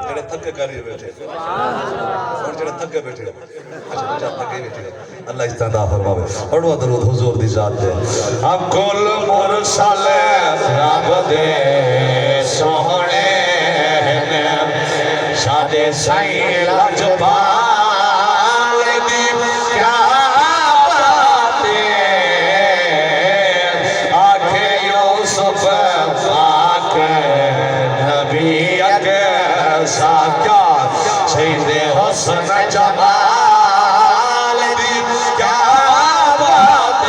जेड़े थके करी बैठे और जेड़े थके बैठे अच्छा बच्चा थके बैठे अल्लाह इस्तेदा फरमावे पढ़ो दरूद हुजूर दी जात पे हम कुल मुरसल रब दे सोहणे सादे साईं लजपाल दी क्या बात आखे यूसुफ पाक नबी अके साक्या सईदे हुस्न जमाल दी क्या बात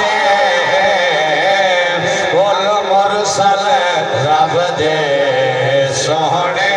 कुल मुरसल रब दे सोहणे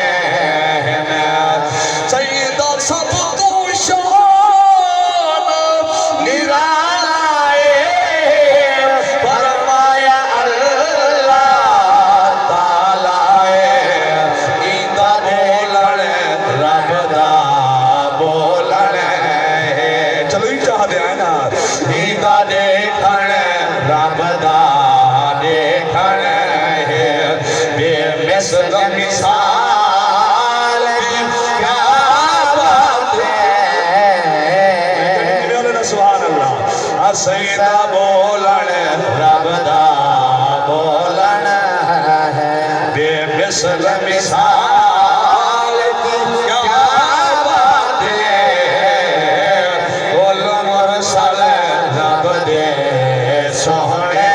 सईदा बोलन रब दा बोलन है बेमिसल मिसाल क्या बात है कुल मुरसल रब दे सोहणे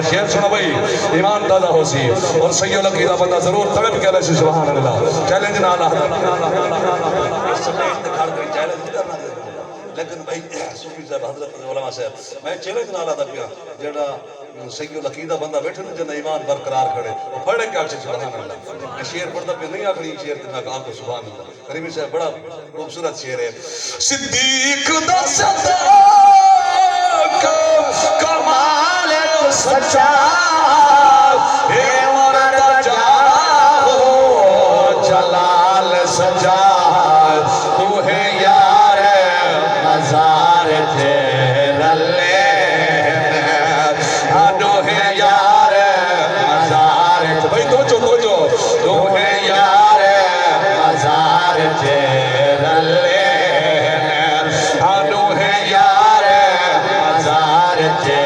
शेर सुनो भाई ईमान ताजा हो सी और सही लकीदा बंदा जरूर तड़प के अल्लाह सुभान अल्लाह चैलेंज ना ला लेकिन भाई सूफी साहब हजरत उलमा साहब मैं चैलेंज ना लादा पिया जेड़ा सही लकीदा बंदा बैठे न जन ईमान बरकरार खड़े और पढ़े क्या सुभान अल्लाह मैं शेर पढ़दा पे नहीं आखरी शेर ते मैं आपको सुभान अल्लाह करीमी साहब बड़ा खूबसूरत शेर है सिद्दीक दा सदाक कमाल सच्चा हे औरत जाओ जलाल सजा तू है यार मजार थे रल्ले आनो है यार मजार भाई दो तू है यार मजार थे रल्ले आनो है यार मजार थे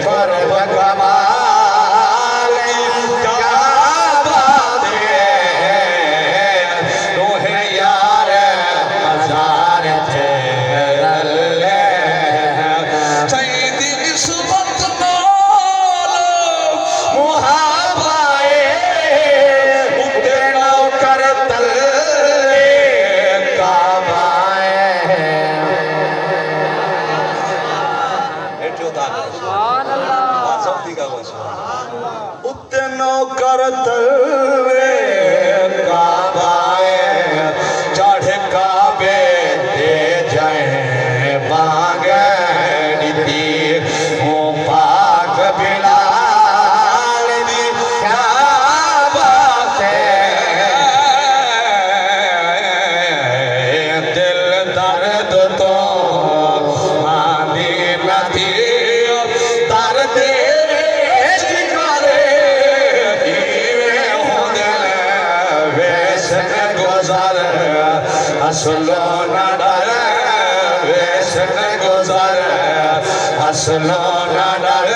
पर कमाल क्या बात है तो है यार मजार सईदी इस वक्त मौल मुहाबाए उठे नौकर तले काबाए उतनो करतवे काबाए चढ़े काबे दे जाए मांगे नीति ओ पाक बिलाल दी क्या बात है दिल दर्द तो आंधी नदी दर्द असलो ना डर वेशन गुजर असलो ना डर